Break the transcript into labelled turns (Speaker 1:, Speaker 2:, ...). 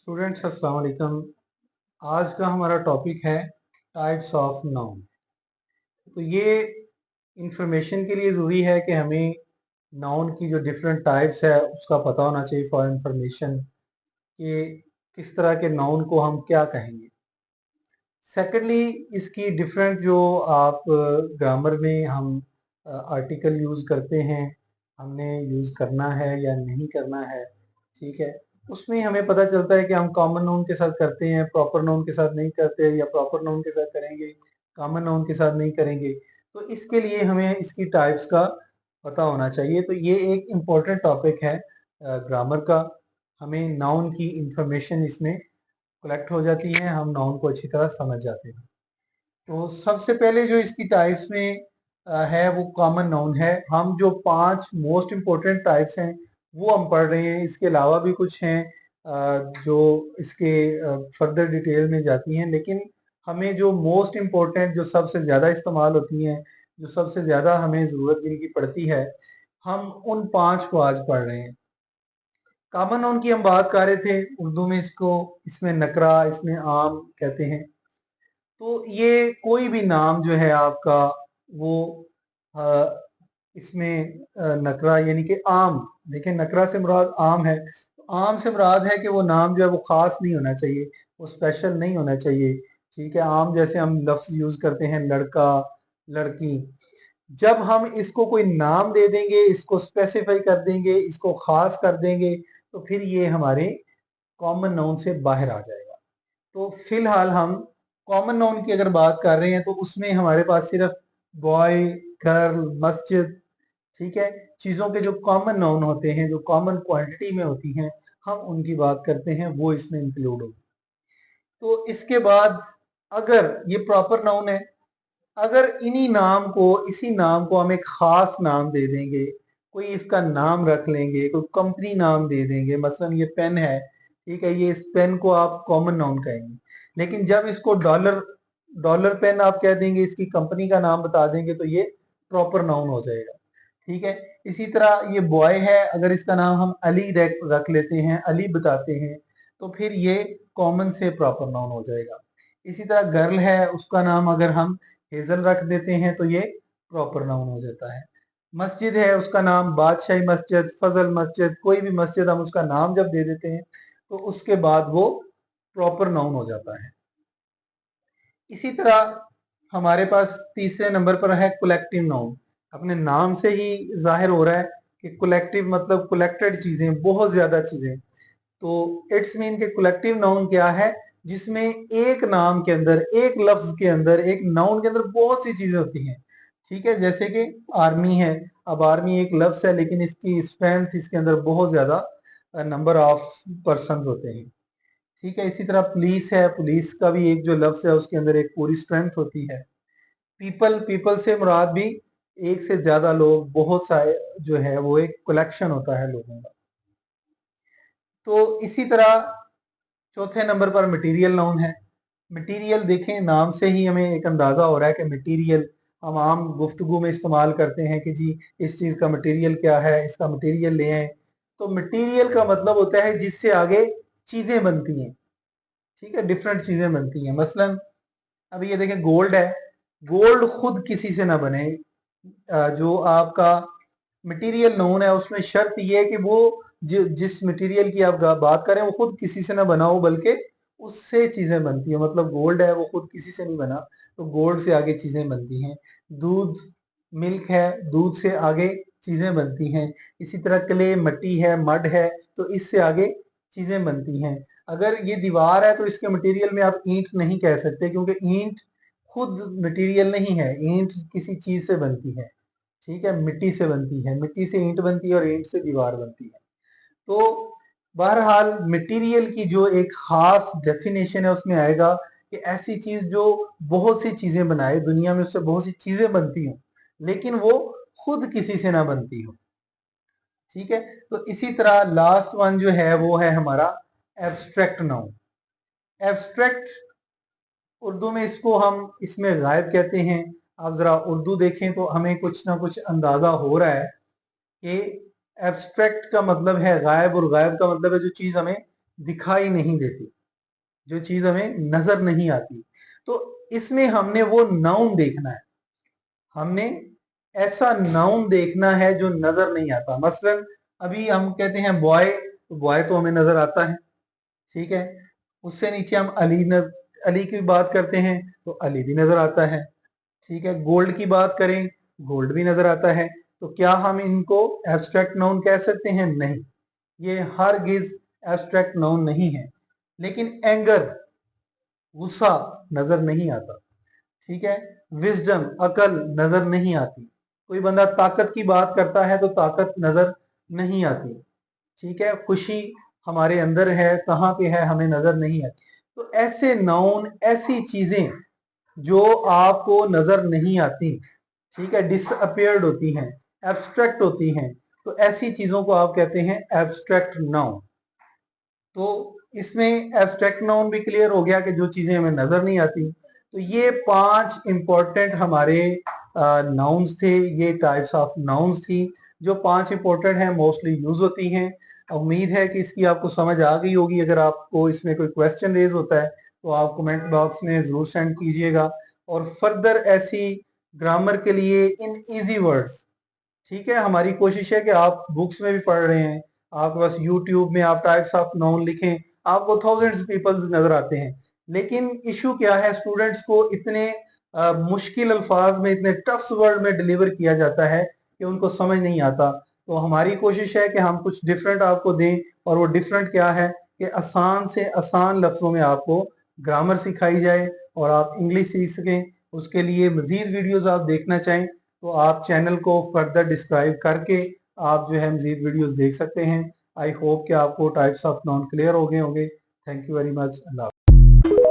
Speaker 1: Students अस्सलाम वालेकुम। आज का हमारा टॉपिक है टाइप्स ऑफ नाउन। तो ये इंफॉर्मेशन के लिए ज़रूरी है कि हमें नाउन की जो डिफरेंट टाइप्स है उसका पता होना चाहिए फॉर इंफॉर्मेशन कि किस तरह के नाउन को हम क्या कहेंगे। सेकेंडली, इसकी डिफरेंट जो आप ग्रामर में हम आर्टिकल यूज़ करते हैं, हमने यूज़ करना है या नहीं करना है, ठीक है। उसमें हमें पता चलता है कि हम कॉमन नाउन के साथ करते हैं, प्रॉपर नाउन के साथ नहीं करते, या प्रॉपर नाउन के साथ करेंगे, कॉमन नाउन के साथ नहीं करेंगे। तो इसके लिए हमें इसकी टाइप्स का पता होना चाहिए। तो ये एक इम्पॉर्टेंट टॉपिक है ग्रामर का। हमें नाउन की इंफॉर्मेशन इसमें कलेक्ट हो जाती है, हम नाउन को अच्छी तरह समझ जाते हैं। तो सबसे पहले जो इसकी टाइप्स में है वो कॉमन नाउन है। हम जो 5 मोस्ट इम्पोर्टेंट टाइप्स हैं वो हम पढ़ रहे हैं। इसके अलावा भी कुछ हैं जो इसके फर्दर डिटेल में जाती हैं, लेकिन हमें जो मोस्ट इम्पोर्टेंट, जो सबसे ज़्यादा इस्तेमाल होती हैं, जो सबसे ज़्यादा हमें ज़रूरत जिनकी पड़ती है, हम उन 5 को आज पढ़ रहे हैं। कॉमन नाउन की हम बात कर रहे थे, उर्दू में इसमें नकरा, इसमें आम कहते हैं। तो ये कोई भी नाम जो है आपका वो अ, इसमें नकरा यानी कि आम। देखिए, नकरा से मुराद आम है। तो आम से मुराद है कि वो नाम जो है वो खास नहीं होना चाहिए, वो स्पेशल नहीं होना चाहिए। ठीक है, आम जैसे हम लफ्ज यूज करते हैं लड़का, लड़की, जब हम इसको कोई नाम दे देंगे, इसको स्पेसिफाई कर देंगे, इसको खास कर देंगे, तो फिर ये हमारे कॉमन नाउन से बाहर आ जाएगा। तो फिलहाल हम कॉमन नाउन की अगर बात कर रहे हैं तो उसमें हमारे पास सिर्फ बॉय, गर्ल, मस्जिद, ठीक है, चीजों के जो कॉमन नाउन होते हैं, जो कॉमन क्वांटिटी में होती हैं, हम उनकी बात करते हैं, वो इसमें इंक्लूड होगी। तो इसके बाद अगर ये प्रॉपर नाउन है, अगर इसी नाम को हम एक खास नाम दे देंगे, कोई इसका नाम रख लेंगे, कोई कंपनी नाम दे देंगे, मसलन ये पेन है, ठीक है, ये इस पेन को आप कॉमन नाउन कहेंगे। लेकिन जब इसको डॉलर डॉलर पेन आप कह देंगे, इसकी कंपनी का नाम बता देंगे, तो ये प्रॉपर नाउन हो जाएगा। ठीक है। इसी तरह ये बॉय है, अगर इसका नाम हम अली रख लेते हैं, अली बताते हैं, तो फिर ये कॉमन से प्रॉपर नाउन हो जाएगा। इसी तरह गर्ल है, उसका नाम अगर हम हेजल रख देते हैं तो ये प्रॉपर नाउन हो जाता है। मस्जिद है, उसका नाम बादशाही मस्जिद, फजल मस्जिद, कोई भी मस्जिद हम उसका नाम जब दे देते हैं तो उसके बाद वो प्रॉपर नाउन हो जाता है। इसी तरह हमारे पास तीसरे नंबर पर है कलेक्टिव नाउन। अपने नाम से ही जाहिर हो रहा है कि कलेक्टिव मतलब कलेक्टेड चीजें, बहुत ज्यादा चीजें। तो इट्स मीन के कलेक्टिव नाउन क्या है, जिसमें एक नाम के अंदर, एक लफ्ज के अंदर, एक नाउन के अंदर बहुत सी चीजें होती हैं। ठीक है, जैसे कि आर्मी है। अब आर्मी एक लफ्ज है, लेकिन इसकी स्ट्रेंथ, इसके अंदर बहुत ज्यादा नंबर ऑफ पर्सन होते हैं। ठीक है। इसी तरह पुलिस है, पुलिस का भी एक जो लफ्ज है उसके अंदर एक पूरी स्ट्रेंथ होती है। पीपल, पीपल से मुराद भी एक से ज्यादा लोग, बहुत सारे जो है वो एक कलेक्शन होता है लोगों का। तो इसी तरह चौथे नंबर पर मटेरियल नाउन है। मटेरियल, देखें नाम से ही हमें एक अंदाजा हो रहा है कि मटेरियल हम आम गुफ्तगू में इस्तेमाल करते हैं कि जी इस चीज का मटेरियल क्या है, इसका मटेरियल ले आए। तो मटेरियल का मतलब होता है जिससे आगे चीजें बनती हैं। ठीक है, डिफरेंट चीजें बनती हैं। मसलन अभी ये देखें, गोल्ड है, गोल्ड खुद किसी से ना बने। जो आपका मटेरियल नोन है उसमें शर्त यह है कि वो जिस मटेरियल की आप बात करें वो खुद किसी से ना बना हो, बल्कि उससे चीजें बनती हैं। मतलब गोल्ड है, वो खुद किसी से नहीं बना, तो गोल्ड से आगे चीजें बनती हैं। दूध, मिल्क है, दूध से आगे चीजें बनती हैं। इसी तरह क्ले, मट्टी है, मड है, तो इससे आगे चीजें बनती हैं। अगर ये दीवार है तो इसके मटेरियल में आप ईंट नहीं कह सकते, क्योंकि ईंट खुद मटेरियल नहीं है, ईंट किसी चीज से बनती है। ठीक है, मिट्टी से बनती है, मिट्टी से ईंट बनती है और ईंट से दीवार बनती है। तो बहरहाल मटेरियल की जो एक खास डेफिनेशन है उसमें आएगा कि ऐसी चीज जो बहुत सी चीजें बनाए, दुनिया में उससे बहुत सी चीजें बनती हो, लेकिन वो खुद किसी से ना बनती हो। ठीक है। तो इसी तरह लास्ट वन जो है वो है हमारा एब्स्ट्रैक्ट नाउन। एब्स्ट्रैक्ट, उर्दू में इसको हम इसमें गायब कहते हैं। आप जरा उर्दू देखें तो हमें कुछ ना कुछ अंदाजा हो रहा है कि एब्स्ट्रैक्ट का मतलब है गायब, और गायब का मतलब है जो चीज हमें दिखाई नहीं देती, जो चीज हमें नजर नहीं आती। तो इसमें हमने वो नाउन देखना है, हमने ऐसा नाउन देखना है जो नजर नहीं आता। मसलन अभी हम कहते हैं बॉय, तो बॉय तो हमें नजर आता है, ठीक है। उससे नीचे हम अली की बात करते हैं तो अली भी नजर आता है, ठीक है। गोल्ड की बात करें, गोल्ड भी नजर आता है। तो क्या हम इनको एब्स्ट्रैक्ट नाउन कह सकते हैं? नहीं, ये हरगिज एब्स्ट्रैक्ट नाउन नहीं है। लेकिन एंगर, गुस्सा नजर नहीं आता, ठीक है। विजडम, अकल नजर नहीं आती। कोई बंदा ताकत की बात करता है तो ताकत नजर नहीं आती, ठीक है। खुशी हमारे अंदर है, कहाँ पे है हमें नजर नहीं आती। तो ऐसे नाउन, ऐसी चीजें जो आपको नजर नहीं आती, ठीक है, डिसअपियर्ड होती हैं, एब्स्ट्रैक्ट होती हैं, तो ऐसी चीजों को आप कहते हैं एब्स्ट्रैक्ट नाउन। तो इसमें एब्स्ट्रैक्ट नाउन भी क्लियर हो गया कि जो चीजें हमें नजर नहीं आती। तो ये 5 इंपॉर्टेंट हमारे नाउन्स थे, ये टाइप्स ऑफ नाउन्स थी जो 5 इंपॉर्टेंट हैं, मोस्टली यूज होती हैं। उम्मीद है कि इसकी आपको समझ आ गई होगी। अगर आपको इसमें कोई क्वेश्चन रेज होता है तो आप कमेंट बॉक्स में जरूर सेंड कीजिएगा। और फर्दर ऐसी ग्रामर के लिए इन इजी वर्ड्स, ठीक है, हमारी कोशिश है कि आप बुक्स में भी पढ़ रहे हैं, आपके पास यूट्यूब में आप टाइप्स ऑफ नाउन लिखें, आपको थाउजेंड्स पीपल्स नजर आते हैं। लेकिन इशू क्या है, स्टूडेंट्स को इतने मुश्किल अल्फाज में, इतने टफ वर्ड में डिलीवर किया जाता है कि उनको समझ नहीं आता। तो हमारी कोशिश है कि हम कुछ डिफरेंट आपको दें, और वो डिफरेंट क्या है कि आसान से आसान लफ्जों में आपको ग्रामर सिखाई जाए और आप इंग्लिश सीख सकें। उसके लिए मजीद वीडियोस आप देखना चाहें तो आप चैनल को फर्दर डिस्क्राइब करके आप जो है मजीद वीडियोस देख सकते हैं। आई होप कि आपको टाइप्स ऑफ नाउन क्लियर हो गए होंगे। Thank you very much. Allah.